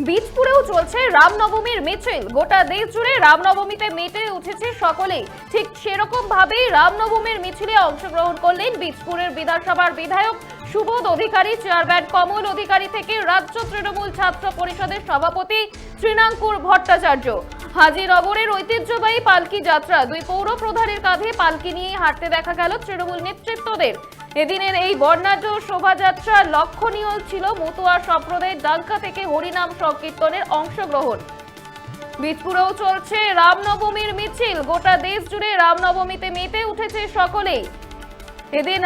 বীজপুরেও চলছে রামনবমীর মিছিল। গোটা দেশ জুড়ে রামনবমীতে মেতে উঠেছে সকলেই। ঠিক সেরকম ভাবেই রামনবমীর মিছিলে অংশগ্রহণ করলেন বীজপুরের বিধানসভার বিধায়ক সুবোধ অধিকারী, চেয়ারম্যান কমল অধিকারী থেকে রাজ্য তৃণমূল ছাত্র পরিষদের সভাপতি তৃণাঙ্কুর ভট্টাচার্য। হাজিনগরের ঐতিহ্যবাহী পালকি যাত্রা, দুই পৌর প্রধানের কাঁধে পালকি নিয়ে হাঁটতে দেখা গেল তৃণমূল নেতৃত্বদের। এদিনের এই বর্ণাঢ্য শোভাযাত্রা লক্ষণীয় ছিল মতুয়া সম্প্রদায়ের ডাঙ্কা থেকে হরিনাম সংকীর্তনের অংশগ্রহণ। বীজপুরেও চলছে রামনবমীর মিছিল। গোটা দেশ জুড়ে রামনবমীতে মেতে উঠেছে সকলেই। এদিন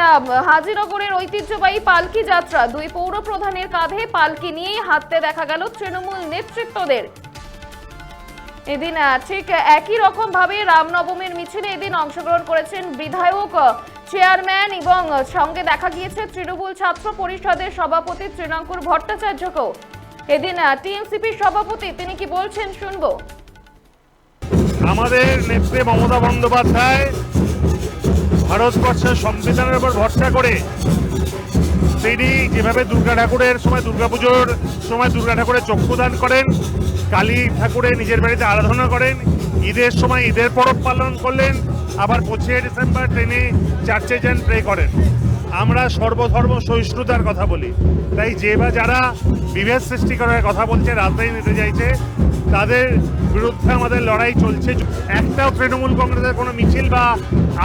হাজিনগরের ঐতিহ্যবাহী পালকি যাত্রা, দুই পৌর প্রধানের কাঁধে পালকি নিয়ে হাঁটতে দেখা গেল তৃণমূল নেতৃত্বদের। এদিন ঠিক একই রকম ভাবে রামনবমীর মিছিলে এদিন অংশগ্রহণ করেছেন বিধায়ক, চেয়ারম্যান এবং সঙ্গে দেখা গিয়েছে তৃণমূল ছাত্র পরিষদের সভাপতি তৃণাঙ্কুর ভট্টাচার্যকেও। এদিন টিএমসিপির সভাপতি তিনি কি বলছেন শুনবো। আমাদের নেত্রী মমতা বন্দ্যোপাধ্যায় ভারতবর্ষের সংবিধানের উপর ভরসা করে তিনি যেভাবে দুর্গা ঠাকুরের সময়, দুর্গাপুজোর সময় দুর্গা ঠাকুরের চক্ষুদান করেন, কালী ঠাকুরের নিজের বাড়িতে আরাধনা করেন, ঈদের সময় ঈদের পরব পালন করলেন, আবার 25শে ডিসেম্বর তিনি চার্চে যান, প্রে করেন। আমরা সর্বধর্ম সহিষ্ণুতার কথা বলি, তাই যে বা যারা বিভেদ সৃষ্টি করার কথা বলছে, রাজধানী নিতে চাইছে, তাদের বিরুদ্ধে আমাদের লড়াই চলছে। একটাও তৃণমূল কংগ্রেসের কোনো মিছিল বা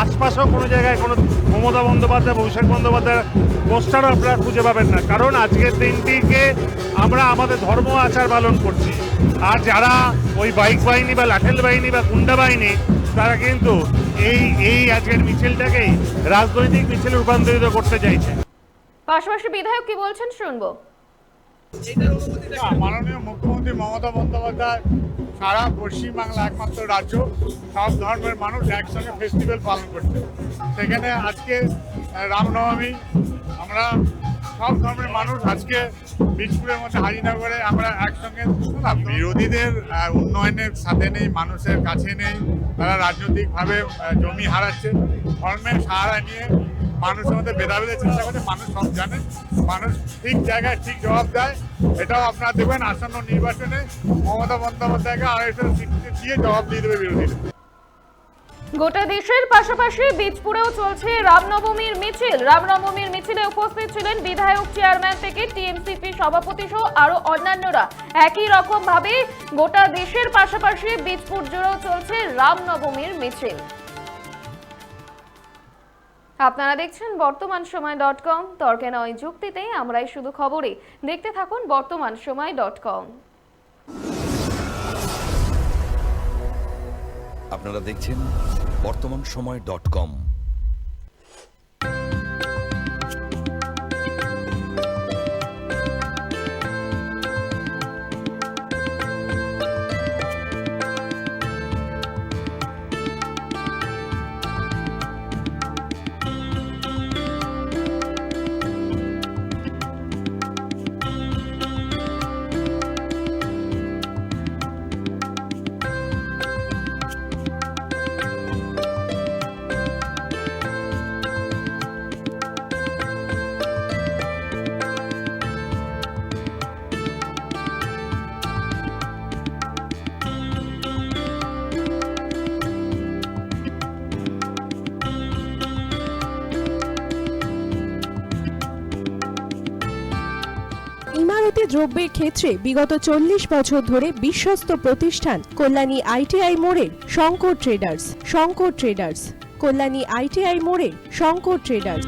আশপাশেও কোনো জায়গায় কোনো মমতা বন্দ্যোপাধ্যায়, অভিষেক বন্দ্যোপাধ্যায়ের পোস্টারও আপনারা খুঁজে পাবেন না। কারণ আজকের দিনটিকে আমরা আমাদের ধর্ম আচার পালন করছি। আর যারা ওই বাইক বাহিনী বা লাঠেল বাহিনী বা গুন্ডা বাহিনী, তারা কিন্তু এই আজকের মিছিলটাকেই রাজনৈতিক মিছিলে রূপান্তরিত করতে চাইছে। পাশাপাশি বিধায়ক কি বলছেন শুনবো। মাননীয় মুখ্যমন্ত্রী মমতা বন্দ্যোপাধ্যায় সারা পশ্চিমবাংলা একমাত্র রাজ্য সব ধর্মের মানুষ একসঙ্গে ফেস্টিভ্যাল পালন করছে। সেখানে আজকে রামনবমী, আমরা সব ধর্মের মানুষ আজকে বীজপুরের মধ্যে হাজিনগরে আমরা একসঙ্গে। বিরোধীদের উন্নয়নের সাথে নেই, মানুষের কাছে নেই, তারা রাজনৈতিকভাবে জমি হারাচ্ছে, ধর্মের সাহারা নিয়ে মানুষের মধ্যে ভেদাভেদের চেষ্টা করছে। মানুষ সব জানে, মানুষ ঠিক জায়গায় ঠিক জবাব দেয়। এটাও আপনারা দেখবেন আসন্ন নির্বাচনে মমতা বন্দ্যোপাধ্যায়কে 250 সিট দিয়ে জবাব দিয়ে দেবে বিরোধীরা। গোটা দেশের পাশাপাশি বীজপুরেও চলছে রামনবমীর মিছিল। রামনবমীর মিছিলে উপস্থিত ছিলেন বিধায়ক, চেয়ারম্যান থেকে টিএমসিপি সভাপতি সহ আরো অন্যান্যরা। একই রকম ভাবে গোটা দেশের পাশাপাশি বীজপুর জুড়েও চলছে রামনবমীর মিছিল। আপনারা দেখছেন বর্তমানসময়.com। তর্কে নয়, যুক্তিতে আমরাই শুধু খবরে। দেখতে থাকুন বর্তমানসময়.com। আপনারা দেখছেন বর্তমানসময়.com। ইমারতি দ্রব্যের ক্ষেত্রে বিগত 40 বছর ধরে বিশ্বস্ত প্রতিষ্ঠান কল্যাণী ITI মোড়ের শঙ্কর ট্রেডার্স, কল্যাণী ITI মোড়ের শঙ্কর ট্রেডার্স।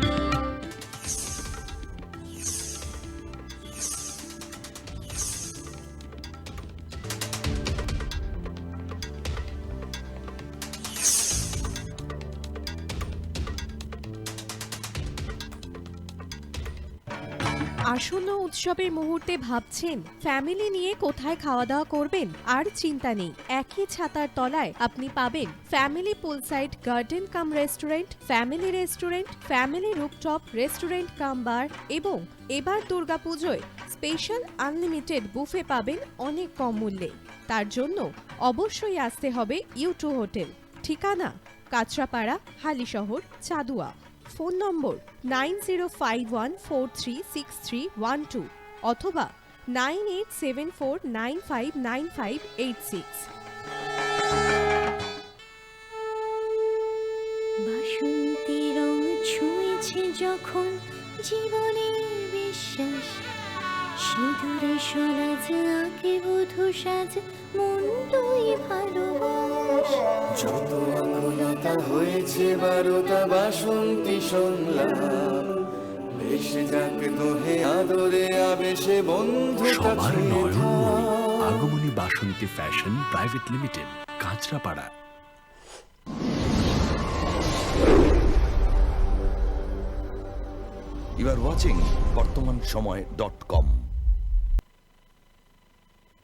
আসন্ন উৎসবের মুহূর্তে ভাবছেন ফ্যামিলি নিয়ে কোথায় খাওয়া দাওয়া করবেন? আর চিন্তা নেই, একই ছাতার তলায় আপনি পাবেন family poolside garden cum restaurant, family rooftop restaurant cum bar এবং এবার দুর্গাপুজোয় স্পেশাল আনলিমিটেড বুফে পাবেন অনেক কম মূল্যে। তার জন্য অবশ্যই আসতে হবে U2 হোটেল। ঠিকানা কাঁচরাপাড়া, হালিশহর, চাদুয়া। ফোন নম্বর 9051436312 অথবা 9874959586। বাসন্তী রং ছুঁয়েছে যখন জীবনের বিশ্বাস, সিঁদুরে সরাজ আঁকে বধূ সাজ, মন তুই ভালোবাস। যত আকুলতা হয়েছে বারোটা বাসন্তী সংলাপ, ভেসে যাক দোহে আদরে আবেশে বন্ধু সবার Nayanmoni Agomoni Basanti fashion private limited, Kanchrapara. You are watching BortomanSomoy.com.